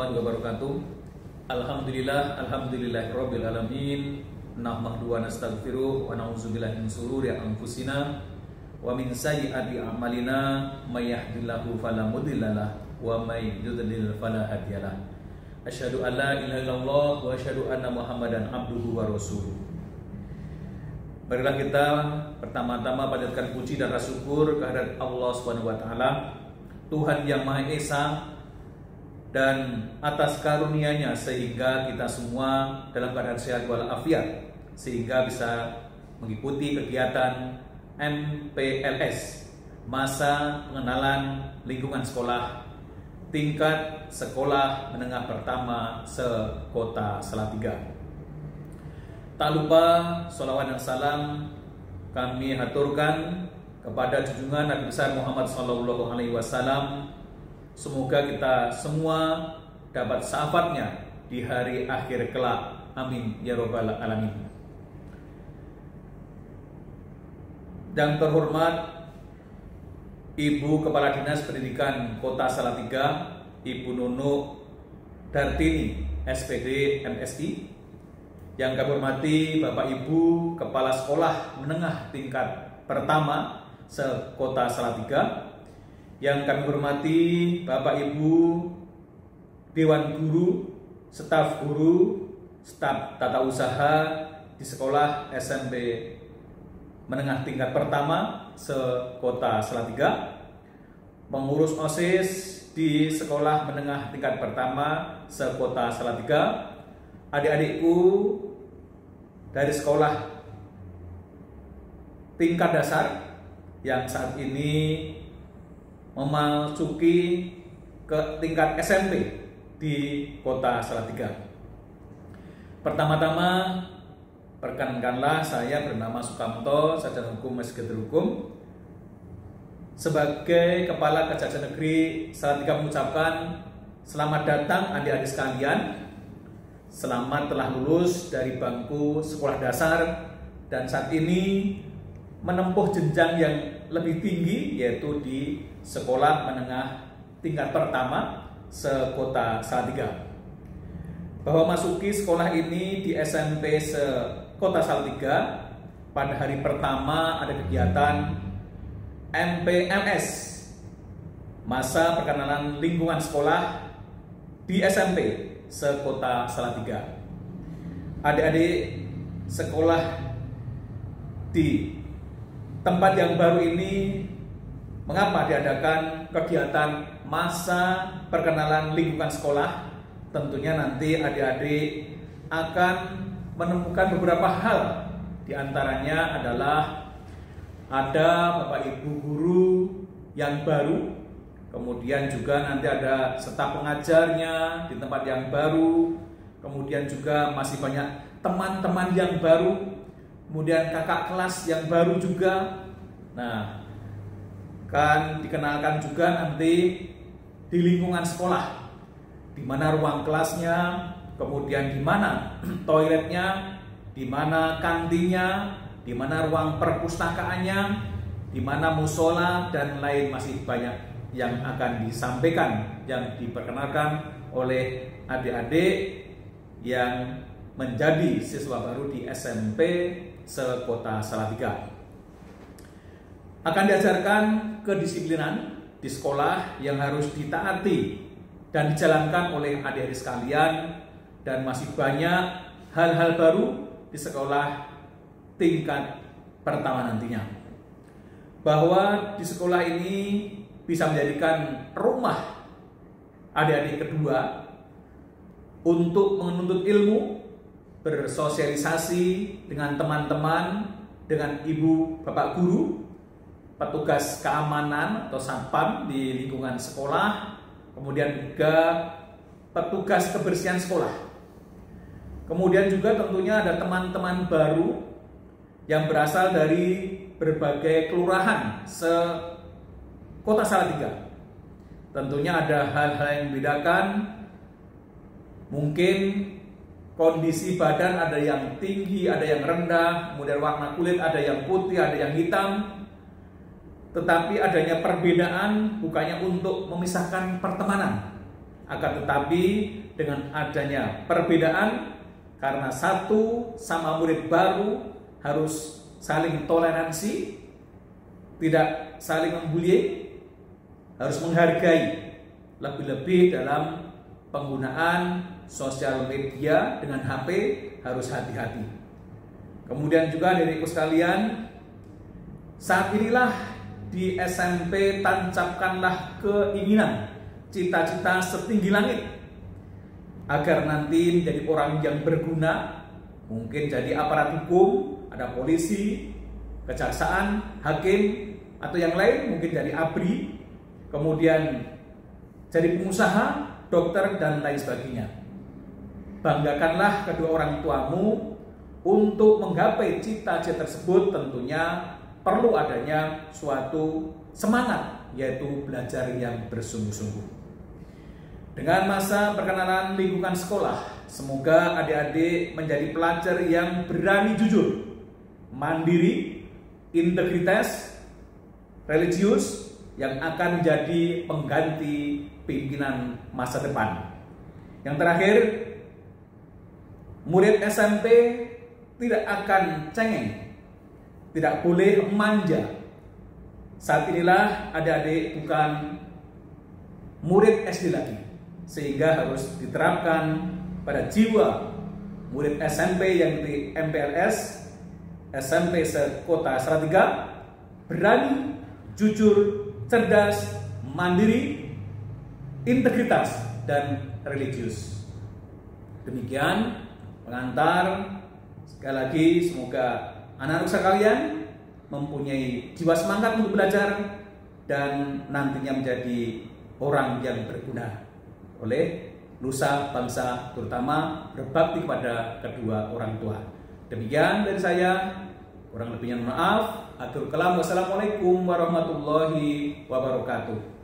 warahmatullahi wabarakatuh. Alhamdulillahirabbil alamin. Nahmaduhu wa nastaghfiruh wa na'udzubillahi min shururi anfusina wa min sayyiati a'malina may yahdihillahu fala mudhillalah wa may yudlil fala hadiyalah. Asyhadu an la ilaha illallah wa asyhadu anna Muhammadan abduhu wa rasuluh. Marilah kita pertama-tama panjatkan puji dan rasa syukur kehadirat Allah Subhanahu wa taala, Tuhan yang Maha Esa, dan atas karunia-Nya sehingga kita semua dalam keadaan sehat walafiat, sehingga bisa mengikuti kegiatan MPLS, masa pengenalan lingkungan sekolah tingkat sekolah menengah pertama se-Kota Salatiga. Tak lupa sholawat dan salam kami haturkan kepada junjungan Nabi besar Muhammad SAW. Semoga kita semua dapat syafaatnya di hari akhir kelak. Amin ya robbal alamin. Yang terhormat Ibu Kepala Dinas Pendidikan Kota Salatiga, Ibu Nunuk Dartini, SPD MSI. Yang kami hormati Bapak Ibu Kepala Sekolah Menengah Tingkat Pertama se-Kota Salatiga. Yang kami hormati Bapak Ibu Dewan Guru, staf tata usaha di Sekolah SMP Menengah Tingkat Pertama se-Kota Salatiga, pengurus OSIS di Sekolah Menengah Tingkat Pertama se-Kota Salatiga, adik-adikku dari sekolah tingkat dasar yang saat ini memasuki ke tingkat SMP di Kota Salatiga. Pertama-tama perkenankanlah saya bernama Sukamto, sarjana hukum magister hukum. Sebagai Kepala Kejaksaan Negeri Salatiga mengucapkan selamat datang adik-adik sekalian. Selamat telah lulus dari bangku sekolah dasar dan saat ini menempuh jenjang yang lebih tinggi, yaitu di Sekolah Menengah Tingkat Pertama se-Kota Salatiga. Bahwa masuki sekolah ini di SMP se-Kota Salatiga, pada hari pertama ada kegiatan MPLS, masa perkenalan lingkungan sekolah di SMP se-Kota Salatiga. Adik-adik sekolah di tempat yang baru ini, mengapa diadakan kegiatan masa perkenalan lingkungan sekolah? Tentunya nanti adik-adik akan menemukan beberapa hal. Di antaranya adalah ada Bapak Ibu guru yang baru, kemudian juga nanti ada staf pengajarnya di tempat yang baru, kemudian juga masih banyak teman-teman yang baru, kemudian kakak kelas yang baru juga. Nah, kan dikenalkan juga nanti di lingkungan sekolah, di mana ruang kelasnya, kemudian di mana toiletnya, di mana kantinnya, di mana ruang perpustakaannya, di mana musola, dan lain masih banyak yang akan disampaikan, yang diperkenalkan oleh adik-adik yang menjadi siswa baru di SMP se-Kota Salatiga. Akan diajarkan kedisiplinan di sekolah yang harus ditaati dan dijalankan oleh adik-adik sekalian, dan masih banyak hal-hal baru di sekolah tingkat pertama nantinya. Bahwa di sekolah ini bisa menjadikan rumah adik-adik kedua untuk menuntut ilmu, bersosialisasi dengan teman-teman, dengan ibu bapak guru, petugas keamanan atau satpam di lingkungan sekolah, kemudian juga petugas kebersihan sekolah. Kemudian juga tentunya ada teman-teman baru yang berasal dari berbagai kelurahan se-Kota Salatiga. Tentunya ada hal-hal yang membedakan. Mungkin kondisi badan ada yang tinggi, ada yang rendah, kemudian warna kulit ada yang putih, ada yang hitam. Tetapi adanya perbedaan bukannya untuk memisahkan pertemanan, Akan tetapi dengan adanya perbedaan, karena satu sama murid baru harus saling toleransi, tidak saling membuli, harus menghargai, lebih-lebih dalam penggunaan sosial media dengan HP harus hati-hati. Kemudian juga dari sekalian, saat inilah di SMP tancapkanlah keinginan, cita-cita setinggi langit agar nanti menjadi orang yang berguna, mungkin jadi aparat hukum, ada polisi, kejaksaan, hakim, atau yang lain, mungkin jadi ABRI, kemudian jadi pengusaha, dokter, dan lain sebagainya. Banggakanlah kedua orang tuamu. Untuk menggapai cita-cita tersebut tentunya perlu adanya suatu semangat, yaitu belajar yang bersungguh-sungguh. Dengan masa perkenalan lingkungan sekolah, semoga adik-adik menjadi pelajar yang berani jujur, mandiri, integritas, religius, yang akan menjadi pengganti pimpinan masa depan. Yang terakhir, murid SMP tidak akan cengeng, tidak boleh manja. Saat inilah adik-adik bukan murid SD lagi, sehingga harus diterapkan pada jiwa murid SMP yang di MPLS, SMP Kota Salatiga, berani, jujur, cerdas, mandiri, integritas, dan religius. Demikian pengantar. Sekali lagi, semoga anak-anak sekalian mempunyai jiwa semangat untuk belajar dan nantinya menjadi orang yang berguna oleh nusa bangsa, terutama berbakti kepada kedua orang tua. Demikian dari saya, kurang lebihnya maaf. Akhirul kalam, wassalamualaikum warahmatullahi wabarakatuh.